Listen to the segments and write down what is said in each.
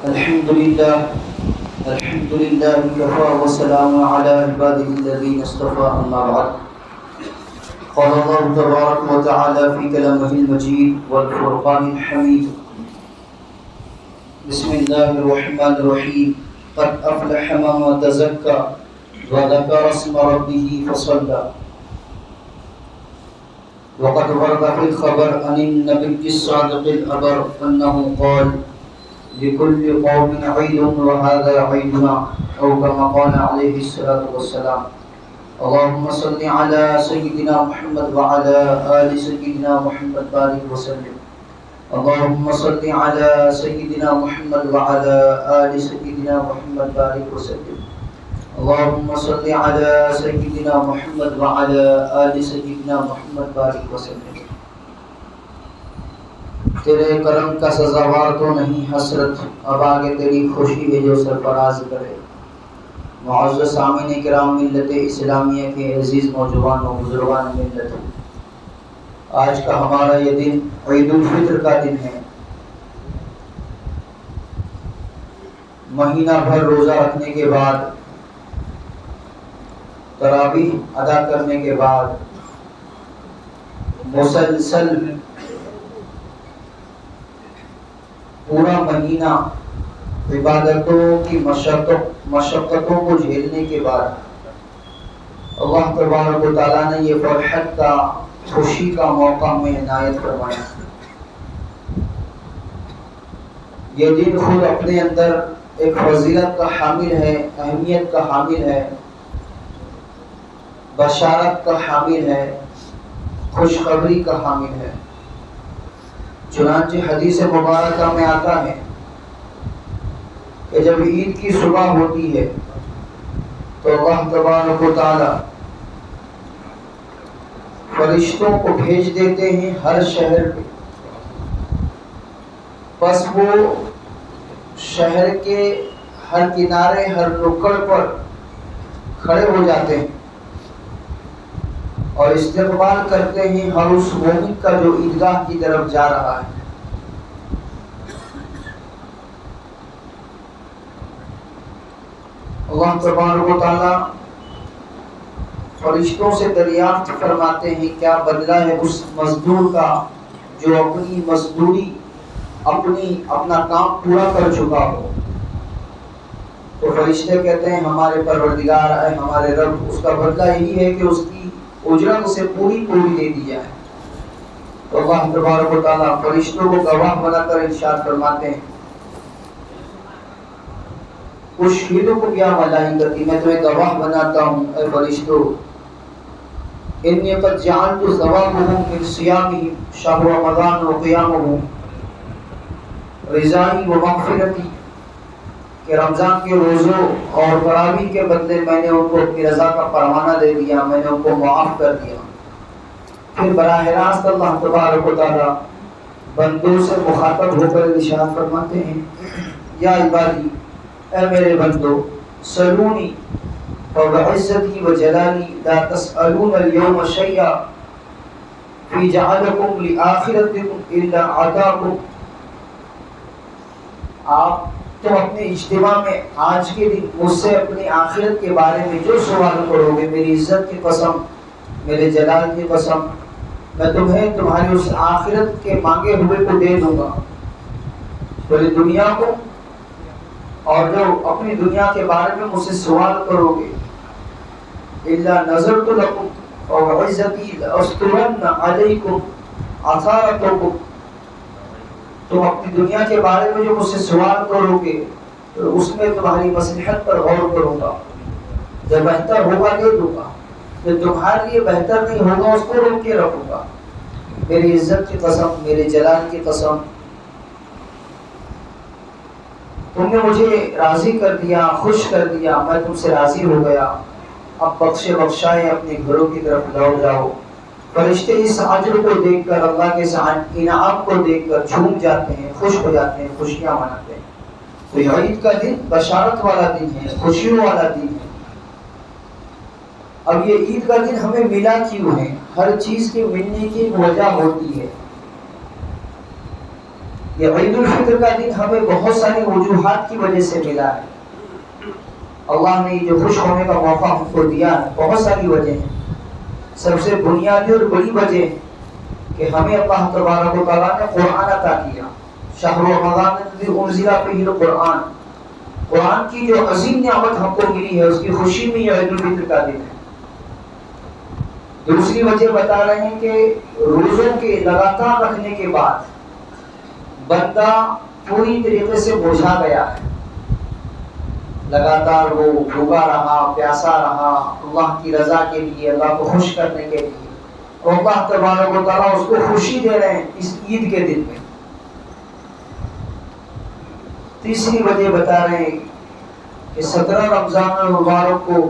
الحمد لله كفى وسلام على عباده الذين اصطفى أما بعد. قال الله تبارك وتعالى في كلامه المجيد والفرقان الحميد: بسم الله الرحمن الرحيم. قد أفلح من تزكى وذكر اسم ربه فصلى. وقد ورد في الخبر عن النبي الصادق الأبر أنه قال: لكل قوم عيد وهذا عيدنا، أو كما قال عليه الصلاة والسلام. اللهم صل على سيدنا محمد وعلى آل سيدنا محمد بارك وسلم. اللهم صل على سيدنا محمد وعلى آل سيدنا محمد بارك وسلم. اللهم صل على سيدنا محمد وعلى آل سيدنا محمد بارك وسلم. تیرے کرم کا سزاوار تو نہیں حسرت، اب آگے تیری خوشی ہے جو سرفراز کرے. معزز سامعین کرام ملت اسلامیہ کے عزیز نوجوان و بزرگان ملت، آج کا ہمارا یہ دن عید الفطر کا دن ہے. مہینہ بھر روزہ رکھنے کے بعد، تراویح ادا کرنے کے بعد، مسلسل پورا مہینہ عبادتوں کی مشقتوں کو جھیلنے کے بعد اللہ تبارک و تعالیٰ نے یہ فرحت کا، خوشی کا موقع ہمیں عنایت فرمایا. یہ دن خود اپنے اندر ایک فضیلت کا حامل ہے، اہمیت کا حامل ہے، بشارت کا حامل ہے، خوشخبری کا حامل ہے. چنانچہ حدیث مبارکہ میں آتا ہے کہ جب عید کی صبح ہوتی ہے تو اللہ تبارک و تعالی فرشتوں کو بھیج دیتے ہیں ہر شہر پہ. بس وہ شہر کے ہر کنارے، ہر نکڑ پر کھڑے ہو جاتے ہیں اور استقبال کرتے ہیں ہر اس مومن کا جو عیدگاہ کی طرف جا رہا ہے. اللہ تبارک و تعالیٰ فرشتوں سے دریافت فرماتے ہیں کیا بدلہ ہے اس مزدور کا جو اپنی مزدوری، اپنا کام پورا کر چکا ہو. تو فرشتے کہتے ہیں ہمارے پروردگار ہے، ہمارے رب، اس کا بدلہ یہی ہے کہ اس کی اجرت اسے پوری دے دی جائے. تو اللہ تبارک و تعالیٰ فرشتوں کو گواہ بنا کر ارشاد فرماتے ہیں: اشہدکم یا ملائکتی، میں تمہیں گواہ بناتا ہوں اے فرشتوں، انی قد جعلت ثوابهم من صیامهم شهر رمضان وقیامه رضائی ومغفرتی، کہ رمضان کے روزوں اور تراویح کے بدلے میں نے ان کو اپنی رضا کا پروانہ دے دیا، میں نے ان کو معاف کر دیا. پھر براہ راست اللہ تبارک و تعالی بندوں سے مخاطب ہو کر ارشاد فرماتے ہیں: یا عبادی، اے میرے بندو، سلونی وبعزتی وجلالی لا تسألون اليوم شیئا فی جعلکم لآخرتکم الا عطاکم. آپ تم اپنے اجتماع میں آج کے دن مجھ سے اپنی آخرت کے بارے میں جو سوال کرو گے، میری عزت کی قسم، میرے جلال کی قسم، میں تمہیں تمہاری اس آخرت کے مانگے ہوئے کو دے دوں گا. پوری دنیا کو، اور جو اپنی دنیا کے بارے میں مجھ سے سوال کرو گے، الا نظرت لکم وعزتی لاسترن علیکم اثارتکم، تم اپنی دنیا کے بارے میں جو مجھ سے سوال کرو گے تو اس میں تمہاری مصلحت پر غور کروں گا، جو بہتر ہوگا دے دوں گا، جو تمہارے لیے بہتر نہیں ہوگا اس کو روک کے رکھوں گا. میری عزت کی قسم، میرے جلال کی قسم، تم نے مجھے راضی کر دیا، خوش کر دیا، میں تم سے راضی ہو گیا. اب بخشے بخشائے اپنے گھروں کی طرف لوٹ جاؤ. فرشتے اس اجر کو دیکھ کر، اللہ کے انعام کو دیکھ کر جھوم جاتے ہیں، خوش ہو جاتے ہیں، خوشیاں مناتے ہیں. تو یہ عید کا دن بشارت والا دن ہے، خوشیوں والا دن ہے. اب یہ عید کا دن ہمیں ملا کیوں ہے؟ ہر چیز کے ملنے کی ایک وجہ ہوتی ہے. یہ عید الفطر کا دن ہمیں بہت ساری وجوہات کی وجہ سے ملا ہے. اللہ نے جو خوش ہونے کا موقع ہم کو دیا ہے، بہت ساری وجہ ہیں. سب سے بنیادی اور بڑی وجہ ہے کہ ہمیں اللہ تبارک و تعالیٰ نے قرآن عطا کیا. شہر رمضان الذی انزل فیہ القرآن، قرآن کی جو عظیم نعمت ہم کو ملی ہے، اس کی خوشی میں یہ عید الفطر کا دن ہے. دوسری وجہ بتا رہے ہیں کہ روزوں کے لگاتار رکھنے کے بعد بندہ پوری طریقے سے بوجھا گیا ہے. لگاتار وہ بھوکا رہا، پیاسا رہا اللہ کی رضا کے لیے، اللہ کو خوش کرنے کے لیے، اور اللہ تبارک و تعالیٰ اس کو خوشی دے رہے ہیں اس عید کے دن میں. تیسری وجہ بتا رہے ہیں کہ 17 رمضان المبارک کو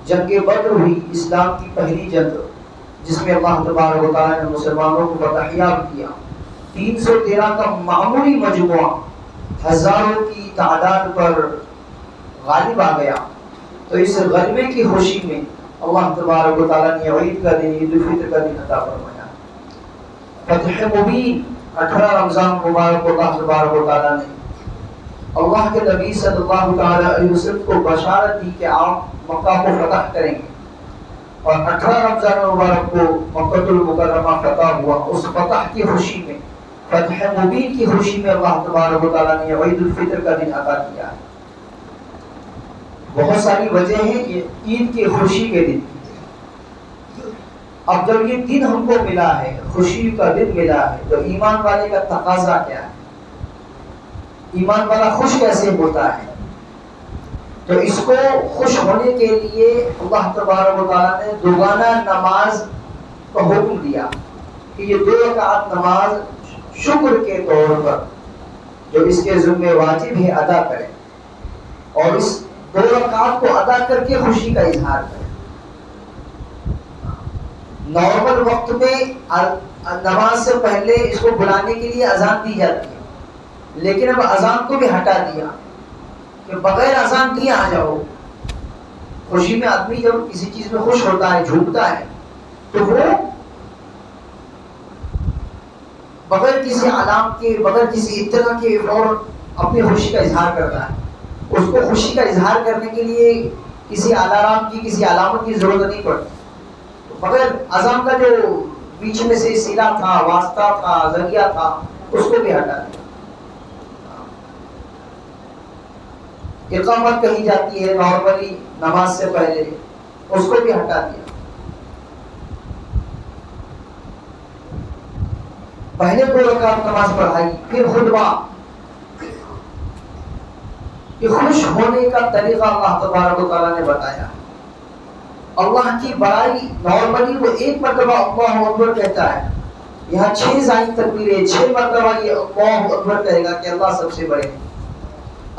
جنگ بدر ہوئی، اسلام کی پہلی جنگ، جس میں اللہ تبارک و تعالیٰ نے مسلمانوں کو فتح یاب کیا. 313 کا معمولی مجموعہ ہزاروں کی تعداد پر غالب آ گیا. تو اس غلبے کی خوشی میں اللہ تبارک و تعالیٰ نے عید کا دن، عید الفطر کا دن عطا فرمایا. فتح مبین 18 رمضان مبارک کو اللہ تبارک و تعالیٰ نے اللہ کے نبی صلی اللہ تعالیٰ علیہ وسلم کو بشارت دی کہ آپ مکہ کو فتح کریں گے. اور 18 رمضان مبارک کو مکہ المکرمہ فتح ہوا. اس فتح کی خوشی میں، فتح مبین کی خوشی میں اللہ تبارک و تعالیٰ نے عید الفطر کا دن عطا کیا ہے. بہت ساری وجہ ہیں یہ عید کی خوشی کے دن. اب جب یہ دن ہم کو ملا ہے، خوشی کا دن ملا ہے، تو ایمان والے کا تقاضا کیا ہے؟ ایمان والا خوش کیسے ہوتا ہے؟ تو اس کو خوش ہونے کے لیے اللہ تبارک و تعالیٰ نے دوگانہ نماز کا حکم دیا کہ یہ 2 رکعت نماز شکر کے طور پر جو اس کے ذمہ واجب ہے ادا کریں، اور اس 2 رکعت کو ادا کر کے خوشی کا اظہار کریں. نارمل وقت میں نماز سے پہلے اس کو بلانے کے لیے اذان دی جاتی ہے، لیکن اب اذان کو بھی ہٹا دیا کہ بغیر اذان دیے آ جاؤ. خوشی میں آدمی جب کسی چیز میں خوش ہوتا ہے، جھومتا ہے، تو وہ بغیر کسی علام کے، بغیر کسی اطلاع کے فوراً اپنی خوشی کا اظہار کرتا ہے. اس کو خوشی کا اظہار کرنے کے لیے کسی الارم کی، کسی علامت کی ضرورت نہیں پڑتی. بغیر اذان کا جو بیچ میں سے صلہ تھا، واسطہ تھا، ذریعہ تھا، اس کو بھی ہٹا دیا. اقامت کہی جاتی ہے نارملی نماز سے پہلے، اس کو بھی ہٹا دیا. پہلے 2 رکعت نماز پڑھائی، پھر خطبہ. یہ خوش ہونے کا طریقہ اللہ تبارک و تعالیٰ نے بتایا. اللہ کی بڑائی نارملی وہ 1 مرتبہ اللہ اکبر کہتا ہے. یہاں 6 زائد تکبیریں، 6 مرتبہ یہ اللہ اکبر کہے گا کہ اللہ سب سے بڑے ہیں.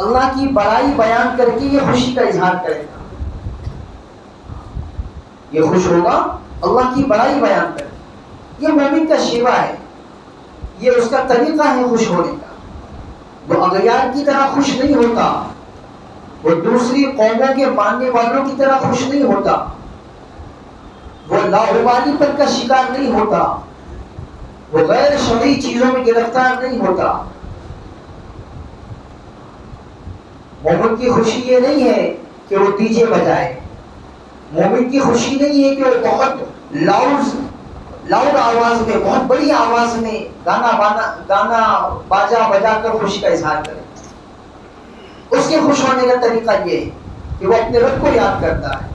اللہ کی بڑائی بیان کر کے یہ خوشی کا اظہار کرے گا. یہ خوش ہوگا اللہ کی بڑائی بیان کر. یہ مومن کا شیوا ہے، یہ اس کا طریقہ ہے خوش ہونے کا. وہ اغیار کی طرح خوش نہیں ہوتا، وہ دوسری قوموں کے ماننے والوں کی طرح خوش نہیں ہوتا، وہ لاحبالی پر کا شکار نہیں ہوتا، وہ غیر شرعی چیزوں میں گرفتار نہیں ہوتا. مومن کی خوشی یہ نہیں ہے کہ وہ ڈی جے بجائے. مومن کی خوشی نہیں ہے کہ وہ بہت لاؤڈ آواز میں، بہت بڑی آواز میں گانا باجا بجا کر خوشی کا اظہار کرے. اس کے خوش ہونے کا طریقہ یہ ہے کہ وہ اپنے رب کو یاد کرتا ہے،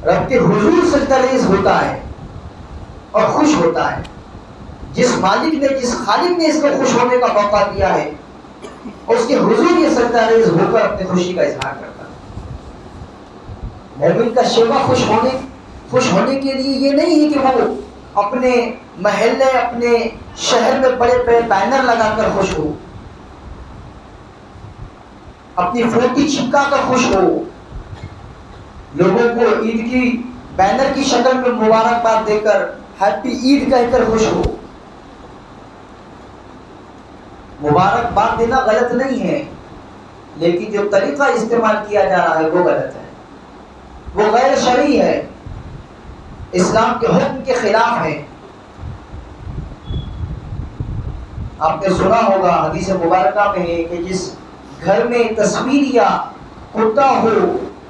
رب کے حضور سجدہ ریز ہوتا ہے اور خوش ہوتا ہے. جس مالک نے، جس خالق نے اس کو خوش ہونے کا موقع دیا ہے، اس کے حضور یہ سجدہ ریز ہو کر اپنی خوشی کا اظہار کرتا ہے. مومن کا شیوا خوش ہونے کے لیے یہ نہیں ہے کہ وہ اپنے محلے، اپنے شہر میں بڑے بڑے بینر لگا کر خوش ہو، اپنی فوٹی چپکا کر خوش ہو، لوگوں کو عید کی بینر کی شکل میں مبارکباد دے کر ہیپی عید کہہ کر خوش ہو. مبارکباد دینا غلط نہیں ہے، لیکن جو طریقہ استعمال کیا جا رہا ہے وہ غلط ہے، وہ غیر شرعی ہے، اسلام کے حکم کے خلاف ہے. آپ نے سنا ہوگا حدیث مبارکہ میں ہے کہ جس گھر میں تصویر یا کتا ہو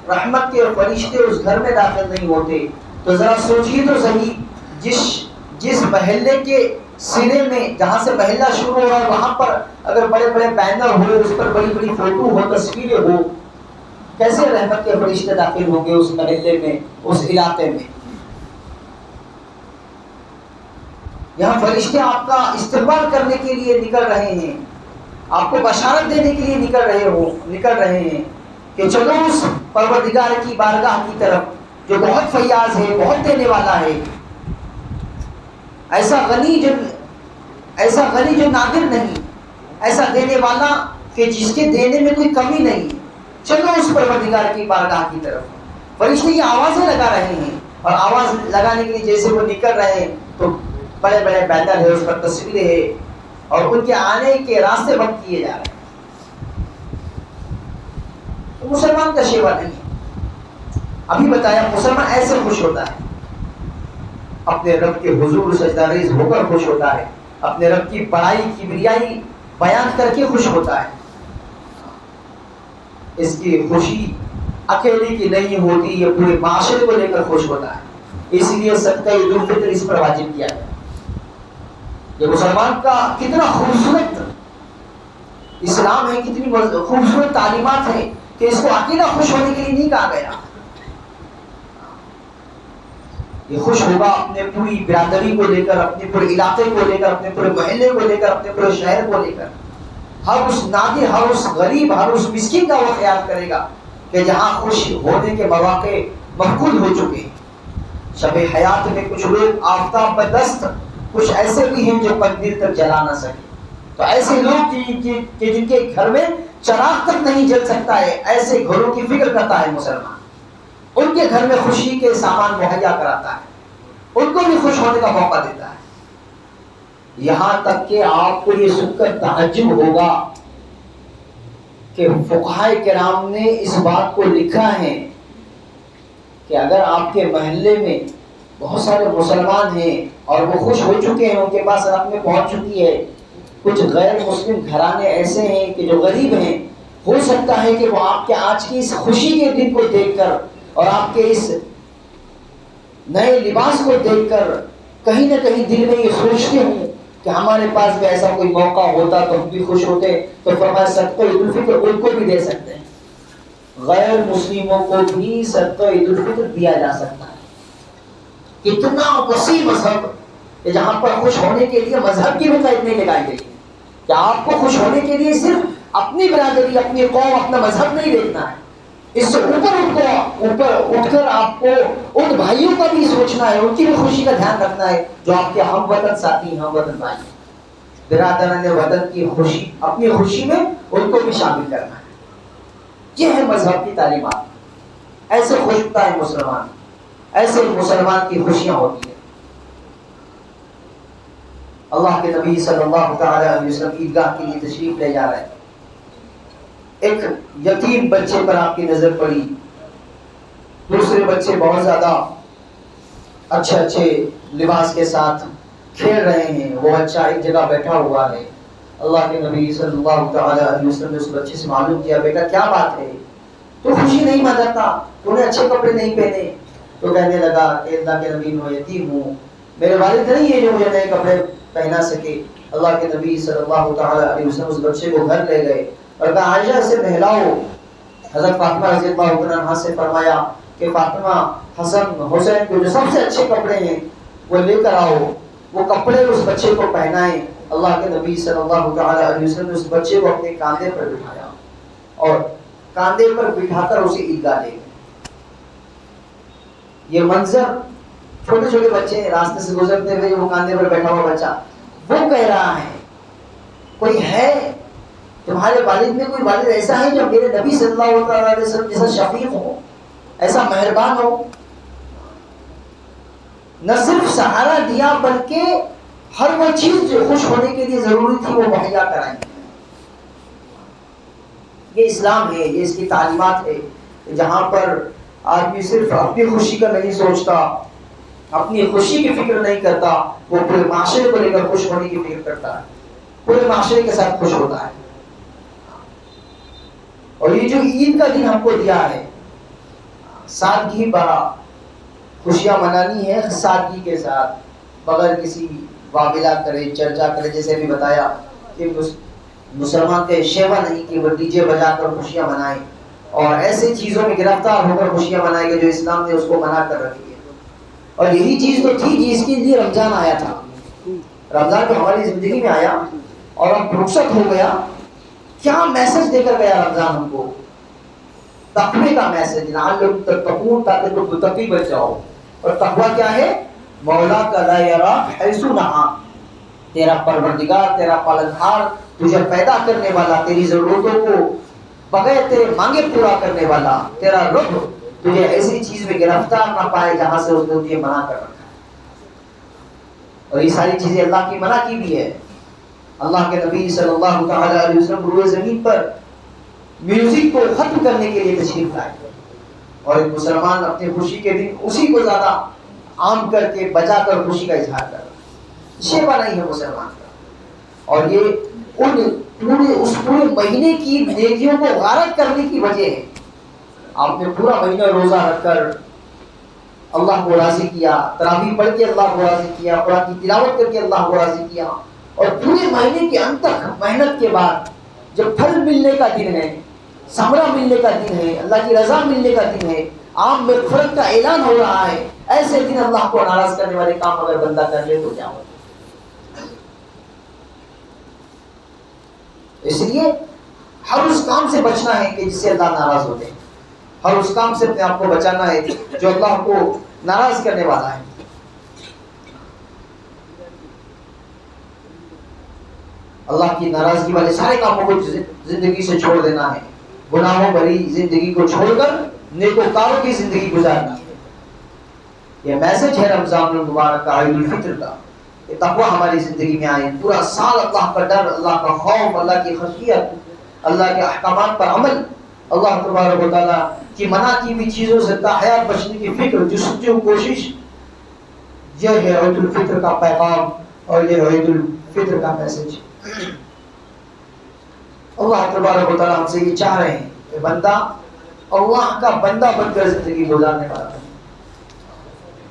رحمت کے فرشتے اس گھر میں داخل نہیں ہوتے. تو ذرا سوچیے تو صحیح، جس محلے کے سرے میں جہاں سے محلہ شروع ہو رہا ہے وہاں پر اگر بڑے بڑے بینر ہو، اس پر بڑی بڑی فوٹو ہو، تصویریں ہو، کیسے رحمت کے فرشتے داخل ہوں گے اس محلے میں، اس علاقے میں؟ یہاں فرشتے آپ کا استقبال کرنے کے لیے نکل رہے ہیں، آپ کو بشارت دینے کے لیے نکل رہے ہیں کہ چلو اس پروردگار کی بارگاہ کی طرف جو بہت فیاض ہے، بہت دینے والا ہے، ایسا غنی جو نادر نہیں، ایسا دینے والا کہ جس کے دینے میں کوئی کمی نہیں. چلو اس پروردگار کی بارگاہ کی طرف. فرشتے یہ آوازیں لگا رہے ہیں، اور آواز لگانے کے لیے جیسے وہ نکل رہے ہیں تو بڑے بڑے بینر ہے، اس پر تصویریں ہیں، اور ان کے آنے کے راستے بند کیے جا رہے ہیں. تو مسلمان کا شیوا نہیں. ابھی بتایا مسلمان ایسے خوش ہوتا ہے، اپنے رب کے حضور سجدہ ریز ہو کر خوش ہوتا ہے، اپنے رب کی بڑائی کبریائی بیان کر کے خوش ہوتا ہے. اس کی خوشی اکیلے کی نہیں ہوتی، یہ پورے معاشرے کو لے کر خوش ہوتا ہے. اس لیے صدقہ عید الفطر اس پر واجب کیا گیا. یہ مسلمان کا کتنا خوبصورت اسلام ہے، کتنی خوبصورت تعلیمات ہیں کہ اس کو اکیلا خوش ہونے کے لیے نہیں کہا گیا. یہ خوش ہوگا اپنے پوری برادری کو لے کر، اپنے پورے علاقے کو لے کر، اپنے پورے محلے کو لے کر، اپنے پورے شہر کو لے کر. ہر اس نادر، ہر اس غریب، ہر اس مسکین کا وہ خیال کرے گا کہ جہاں خوش ہونے کے مواقع مفقود ہو چکے ہیں. شب حیات میں کچھ لوگ آفتاب بدست، کچھ ایسے بھی ہیں جو قندیل تک جلا نہ سکے. تو ایسے لوگ جن کے گھر میں چراغ تک نہیں جل سکتا ہے، ایسے گھروں کی فکر کرتا ہے مسلمان. ان کے گھر میں خوشی کے سامان مہیا کراتا ہے، ان کو بھی خوش ہونے کا موقع دیتا ہے. یہاں تک کہ آپ کو یہ سن کر تعجب ہوگا کہ فقہائے کرام نے اس بات کو لکھا ہے کہ اگر آپ کے محلے میں بہت سارے مسلمان ہیں اور وہ خوش ہو چکے ہیں، ان کے پاس رقمیں پہنچ چکی ہے، کچھ غیر مسلم گھرانے ایسے ہیں کہ جو غریب ہیں، ہو سکتا ہے کہ وہ آپ کے آج کی اس خوشی کے دن کو دیکھ کر اور آپ کے اس نئے لباس کو دیکھ کر کہیں نہ کہیں دل میں یہ سوچتے ہوں کہ ہمارے پاس بھی ایسا کوئی موقع ہوتا تو ہم بھی خوش ہوتے. تو فرمایا صدقہ عید الفطر ان کو بھی دے سکتے ہیں، غیر مسلموں کو بھی صدقہ عید الفطر دیا جا سکتا ہے. کتنا وسیع مذہب کہ جہاں پر خوش ہونے کے لیے مذہب کی بھی قید نہیں لگائی گئی کہ آپ کو خوش ہونے کے لیے صرف اپنی برادری، اپنی قوم، اپنا مذہب نہیں دیکھنا ہے. اس سے اوپر اٹھ کر آپ کو ان بھائیوں کا بھی سوچنا ہے، ان کی بھی خوشی کا دھیان رکھنا ہے جو آپ کے ہم وطن ساتھی، ہم وطن بھائی، برادران وطن کی خوشی، اپنی خوشی میں ان کو بھی شامل کرنا ہے. یہ ہے مذہب کی تعلیمات. ایسے خوش ہوتا ہے مسلمان، ایسے مسلمان کی خوشیاں ہوتی ہیں. اللہ کے نبی صلی اللہ تعالی علیہ وسلم عیدگاہ کے لیے تشریف لے جا رہے ہیں. ایک یتیم بچے پر آپ کی نظر پڑی، دوسرے بچے بہت زیادہ اچھے لباس کے ساتھ کھیل رہے ہیں، وہ بچہ ایک جگہ بیٹھا ہوا ہے. اللہ کے نبی صلی اللہ تعالی علیہ وسلم نے اس بچے سے معلوم کیا، بیٹا کیا بات ہے، تو خوشی نہیں مناتا، تو نے اچھے کپڑے نہیں پہنے؟ تو کہنے لگا کہ اللہ کے نبی میں یتیم ہوں، میرے والد نہیں ہے جو مجھے نئے کپڑے پہنا سکے. اللہ کے نبی صلی اللہ تعالی علیہ وسلم اس بچے کو گھر لے گئے اور کہا عائشہ سے نہلاؤ. حضرت فاطمہ رضی اللہ عنہا سے فرمایا کہ فاطمہ حسن حسین کو جو سب سے اچھے کپڑے ہیں وہ لے کر آؤ، وہ کپڑے اس بچے کو پہنائیں. اللہ کے نبی صلی اللہ تعالی علیہ وسلم نے اس بچے کو اپنے کاندھے پر بٹھایا اور کاندھے پر بٹھا کر اسے عیدگاہ لے گئے. یہ منظر چھوٹے چھوٹے بچے راستے سے گزرتے ہوئے، وہ کاندھے پر بیٹھا ہوا بچہ، وہ کہہ رہا ہے کوئی ہے تمہارے والد میں، کوئی والد ایسا ہے جو میرے نبی صلی اللہ علیہ وسلم جیسا شفیق ہو، ایسا مہربان ہو. نہ صرف سہارا دیا بلکہ ہر وہ چیز جو خوش ہونے کے لیے ضروری تھی وہ مہیا کرائیں. یہ اسلام ہے، یہ اس کی تعلیمات ہے، جہاں پر آدمی صرف اپنی خوشی کا نہیں سوچتا، اپنی خوشی کی فکر نہیں کرتا، وہ پورے معاشرے کو لے کر خوش ہونے کی فکر کرتا ہے. پورے معاشرے کے ساتھ خوش ہوتا ہے. اور یہ جو عید کا دن ہم کو دیا ہے، سادگی بڑا، خوشیاں منانی ہے سادگی کے ساتھ، بغیر کسی واویلا کرے، چرچا کرے. جیسے بھی بتایا کہ مسلمان کے شیوا نہیں کہ وہ ڈی جے بجا کر خوشیاں منائیں اور ایسے چیزوں میں گرفتار ہو کر خوشیاں منائیں گے جو اسلام نے اس کو منع کر رکھی ہے. اور یہی چیز تو تھی جس کے لیے رمضان آیا تھا. رمضان جو ہماری زندگی میں آیا اور اب رخصت ہو گیا، کیا میسج دے کر گیا رمضان ہم کو؟ تقوی کا میسج، لعلکم تتقون، تاکہ تم متقی بن جاؤ. اور تقوی کیا ہے؟ مولا کا لا یراک حیث نہا، تیرا پروردگار، تیرا پالنہار، تجھے پیدا کرنے والا، تیری ضرورتوں کو بغیر تیرے مانگے پورا کرنے والا، تیرا رب تجھے ایسی چیز میں گرفتار نہ پائے جہاں سے اس نے تجھے منع کر رکھا ہے. اور یہ ساری چیزیں اللہ کی منع کی بھی ہے. اللہ کے نبی صلی اللہ تعالی علیہ وسلم روئے زمین پر میوزک کو ختم کرنے کے لیے تشریف لائے، اور ایک مسلمان اپنی خوشی کے دن اسی کو زیادہ عام کر کے بجا کر خوشی کا اظہار کر رہا ہے. شیوا نہیں ہے مسلمان کا. اور یہ اس پورے مہینے کی نیکیوں کو غارت کرنے کی وجہ ہے. آپ نے پورا مہینہ روزہ رکھ کر اللہ کو راضی کیا، تراویح پڑھ کے اللہ کو راضی کیا، قرآن کی تلاوت کر کے اللہ کو راضی کیا، اور پورے مہینے کے انت تک محنت کے بعد جب پھل ملنے کا دن ہے، ثمرہ ملنے کا دن ہے، اللہ کی رضا ملنے کا دن ہے، عام مغفرت کا اعلان ہو رہا ہے، ایسے دن اللہ کو ناراض کرنے والے کام اگر بندہ کر لے تو جاؤ. اس لیے ہر اس کام سے بچنا ہے کہ جس سے اللہ ناراض ہوتے ہیں. ہر اس کام سے اپنے آپ کو بچانا ہے جو اللہ کو ناراض کرنے والا ہے. اللہ کی ناراضگی والے سارے کاموں کو زندگی سے چھوڑ دینا ہے. گناہوں بھری زندگی کو چھوڑ کر نیکوکاروں کی زندگی گزارنا ہے. یہ میسج ہے رمضان المبارک کا، عید الفطر کا، کہ تقوی ہماری زندگی میں آئے. پورا سال اللہ کا ڈر، اللہ کا خوف، اللہ کی خشیت، اللہ کے احکامات پر عمل، اللہ تبارک و تعالیٰ کی منع کی ہوئی چیزوں سے تاحیات بچنے کی فکر، جستجو، کوشش، یہ ہے عید الفطر کا پیغام اور یہ عید الفطر کا میسج. اللہ تبارک و تعالیٰ ہم سے یہ چاہ رہے ہیں کہ بندہ اللہ کا بندہ بن کر زندگی گزارنے والا ہے،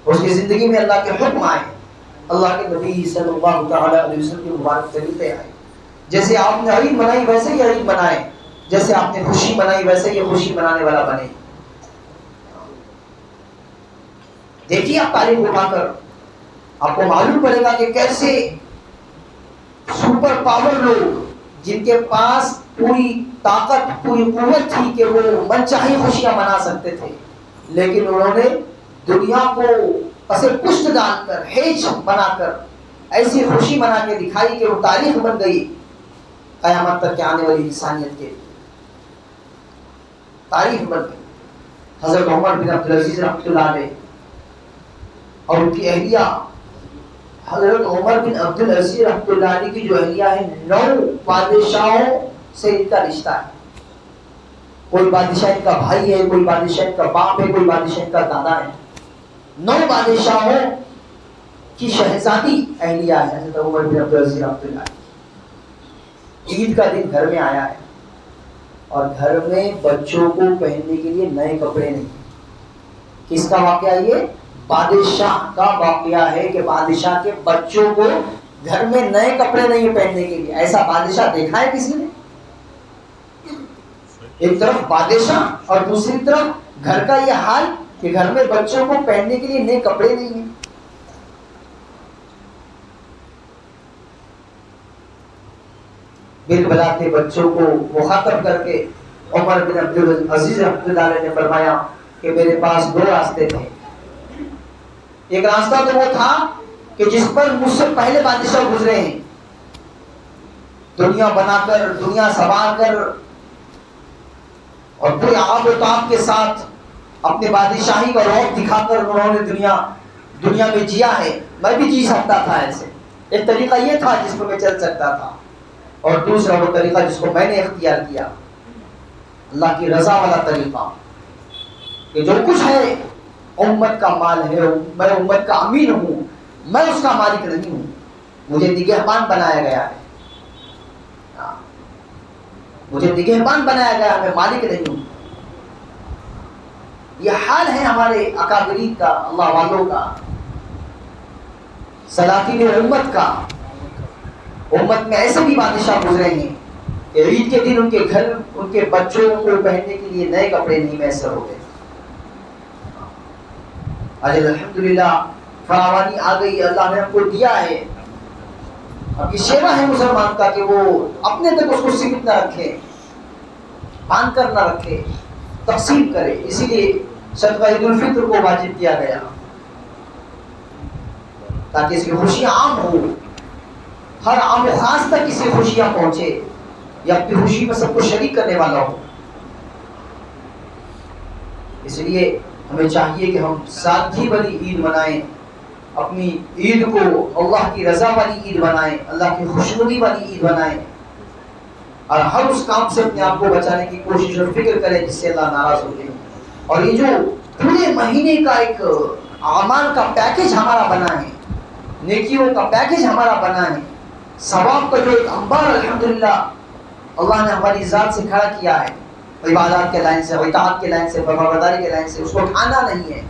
اس کی زندگی میں اللہ کے حکم آئے، اللہ کے نبی صلی اللہ تعالی علیہ وسلم کے مبارک طریقے آئے. جیسے آپ نے عید منائی ویسے ہی عید منائے، جیسے آپ نے خوشی منائی ویسے یہ خوشی منانے والا بنے. دیکھیے آپ تاریخ اٹھا کر آپ کو معلوم پڑے گا کہ کیسے سپر پاور لوگ جن کے پاس پوری طاقت، پوری قوت تھی کہ وہ من چاہی خوشیاں منا سکتے تھے، لیکن انہوں نے دنیا کو پس پشت ڈال کر، ہیج بنا کر ایسی خوشی منا کے دکھائی کہ وہ تاریخ بن گئی قیامت تک کے آنے والی انسانیت کے تاریخ بن گئی. حضرت عمر بن عبدالعزیز رحمۃ اللہ علیہ اور ان کی اہلیہ حضرت عمر بن عبدالعزیز رحمۃ اللہ علیہ کی جو اہلیہ ہے، 9 بادشاہوں سے ان کا رشتہ ہے. کوئی بادشاہ ان کا بھائی ہے، کوئی بادشاہ ان کا باپ ہے، کوئی بادشاہ ان کا دادا ہے. 9 بادشاہوں کی شہزادی اہلیہ ہے حضرت عمر بن عبدالعزیز رحمۃ اللہ علیہ. عید کا دن گھر میں آیا ہے اور گھر میں بچوں کو پہننے کے لیے نئے کپڑے نہیں. کس کا واقعہ؟ یہ بادشاہ کا واقعہ ہے کہ بادشاہ کے بچوں کو گھر میں نئے کپڑے نہیں پہننے کے لیے. ایسا بادشاہ دیکھا ہے کسی نے؟ ایک طرف بادشاہ اور دوسری طرف گھر کا یہ حال کہ گھر میں بچوں کو پہننے کے لیے نئے کپڑے نہیں ہیں. بل بلاتے بچوں کو مخاطب کر کے عمر بن عبدالعزیز رحمۃ اللہ علیہ نے فرمایا کہ میرے پاس 2 راستے تھے. ایک راستہ تو وہ تھا کہ جس پر مجھ سے پہلے بادشاہ گزرے ہیں، دنیا بنا کر، دنیا سنوار کر اور پورے آب و تاب کے ساتھ اپنے بادشاہی کا رعب دکھا کر انہوں نے دنیا میں جیا ہے. میں بھی جی سکتا تھا ایسے. ایک طریقہ یہ تھا جس پر میں چل سکتا تھا، اور دوسرا وہ طریقہ جس کو میں نے اختیار کیا، اللہ کی رضا والا طریقہ کہ جو کچھ ہے امت کا مال ہے، میں امت کا امین ہوں، میں اس کا مالک نہیں ہوں، مجھے نگہبان بنایا گیا ہے. مجھے نگہبان بنایا گیا، میں مالک نہیں ہوں۔ یہ حال ہے ہمارے اکابرین کا، اللہ والوں کا، سلاطین امت کا۔ امت میں ایسے بھی بادشاہ گزرے ہیں کہ عید کے دن ان کے گھر ان کے بچوں کو پہننے کے لیے نئے کپڑے نہیں میسر ہوتے۔ آج الحمدللہ فراوانی آ گئی، اللہ نے ہم کو دیا ہے۔ اب یہ شیوا ہے مسلمان کا کہ وہ اپنے تک اس کو سمت نہ رکھے، باندھ کر نہ رکھے، تقسیم کرے۔ اسی لیے صدقہ عید الفطر کو واجب کیا گیا تاکہ اس کی خوشیاں عام ہو، ہر عام و خاص تک اس کی خوشیاں پہنچے، یا اپنی خوشی میں سب کو شریک کرنے والا ہو۔ اس لیے ہمیں چاہیے کہ ہم سادگی والی عید منائیں، اپنی عید کو اللہ کی رضا والی عید بنائیں، اللہ کی خوشنودی والی عید بنائیں، اور ہر اس کام سے اپنے آپ کو بچانے کی کوشش اور فکر کریں جس سے اللہ ناراض ہو جائے۔ اور یہ جو پورے مہینے کا ایک اعمال کا پیکج ہمارا بنا ہے، نیکیوں کا پیکج ہمارا بنا ہے، ثواب کا جو ایک انبار الحمدللہ اللہ نے ہماری ذات سے کھڑا کیا ہے، عبادات کے لائن سے، اطاعت کے لائن سے، فرمانبرداری کے لائن سے، اس کو اٹھانا نہیں ہے،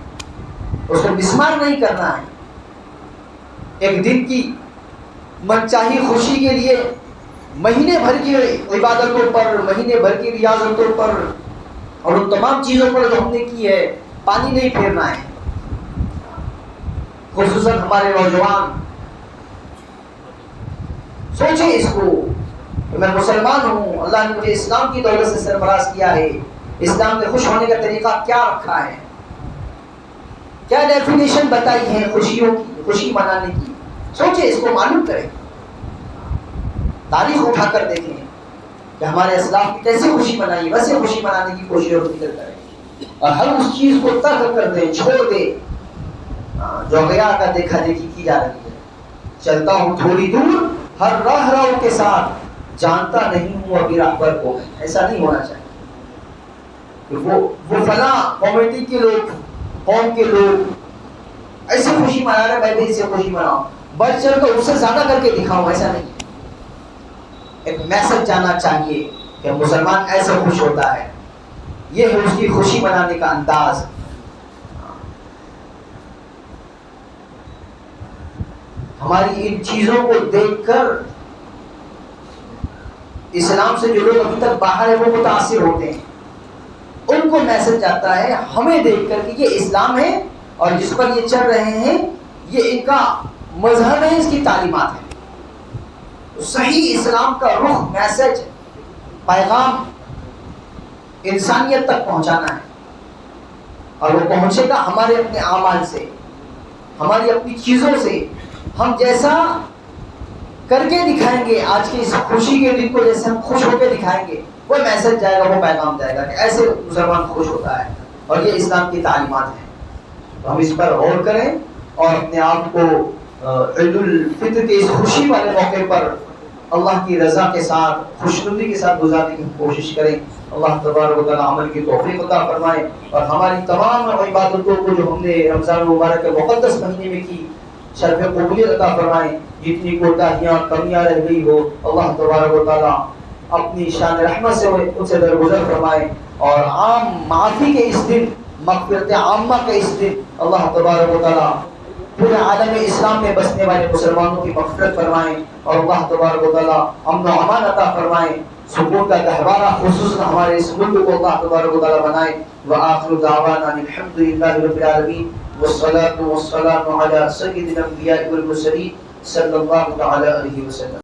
اس کو مسمار نہیں کرنا ہے۔ ایک دن کی من چاہی خوشی کے لیے مہینے بھر کی عبادتوں پر، مہینے بھر کی ریاضتوں پر اور ان تمام چیزوں پر جو ہم نے کی ہے، پانی نہیں پھیرنا ہے۔ خصوصاً ہمارے نوجوان سوچیں اس کو کہ میں مسلمان ہوں، اللہ نے مجھے اسلام کی دولت سے سرفراز کیا ہے، اسلام میں خوش ہونے کا طریقہ کیا رکھا ہے، کیا ڈیفینیشن بتائی ہے خوشیوں کی، خوشی منانے کی۔ سوچیں، اس کو معلوم کریں، تاریخ اٹھا کر دیکھیں کہ ہمارے اسلاف کی کیسے خوشی منائی، ویسے خوشی منانے کی کوشش اور فکر کریں، اور ہر اس چیز کو ترک کر دیں، چھوڑ دیں جو غیر کا دیکھا دیکھی کی جا رہی ہے۔ چلتا ہوں تھوڑی دور ہر راہ راہوں کے ساتھ، جانتا نہیں ہوں ابھی راہبر کو، ایسا نہیں ہونا چاہیے کہ وہ فلاں کمیٹی کے لوگ، قوم کے لوگ ایسے خوشی منا رہے، میں بھی اسے خوشی مناؤں، بڑھ چڑھ کر اس سے زیادہ کر کے دکھاؤں، ایسا نہیں۔ ایک میسج جانا چاہیے کہ مسلمان ایسے خوش ہوتا ہے، یہ ہے اس کی خوشی منانے کا انداز۔ ہماری ان چیزوں کو دیکھ کر اسلام سے جو لوگ ابھی تک باہر ہیں وہ متاثر ہوتے ہیں، ان کو میسج جاتا ہے ہمیں دیکھ کر کہ یہ اسلام ہے اور جس پر یہ چل رہے ہیں یہ ان کا مذہب ہے، اس کی تعلیمات ہیں۔ صحیح اسلام کا رخ، میسج، پیغام انسانیت تک پہنچانا ہے، اور وہ پہنچے گا ہمارے اپنے اعمال سے، ہماری اپنی چیزوں سے۔ ہم جیسا کر کے دکھائیں گے، آج کی اس خوشی کے دن کو جیسے ہم خوش ہو کے دکھائیں گے، وہ میسج جائے گا، وہ پیغام جائے گا کہ ایسے مسلمان خوش ہوتا ہے، اور یہ اسلام کی تعلیمات ہیں۔ تو ہم اس پر غور کریں اور اپنے آپ کو عید الفطر کے اس خوشی والے موقع پر اللہ کی رضا کے ساتھ، خوشنودی کے ساتھ گزارنے کی کوشش کریں۔ اللہ تبارک و تعالی عمل کی توفیق عطا فرمائے، اور ہماری تمام عبادتوں کو جو ہم نے رمضان المبارک کے مقدس مہینے میں کی، شرف قبولیت عطا فرمائے۔ جتنی کوتاہیاں، کمیاں رہ گئی ہو، اللہ تبارک و تعالی اپنی شان رحمت سے ان سے درگزر فرمائے، اور عام معافی کے اس دن، مغفرت عامہ کے اس دن اللہ تبارک و تعالی پورے عالم اسلام میں بسنے والے مسلمانوں کی مغفرت فرمائیں، اور اللہ تبارک و تعالی امن و امان عطا فرمائیں، سکون کا گہوارہ خصوصاً ہمارے اس ملک کو اللہ تبارک و تعالی بنائے۔ وآخر دعوانا الحمد للہ رب العالمین، والصلاة والسلام علی سید الانبیاء والمرسلین صلی اللہ تعالی علیہ وسلم۔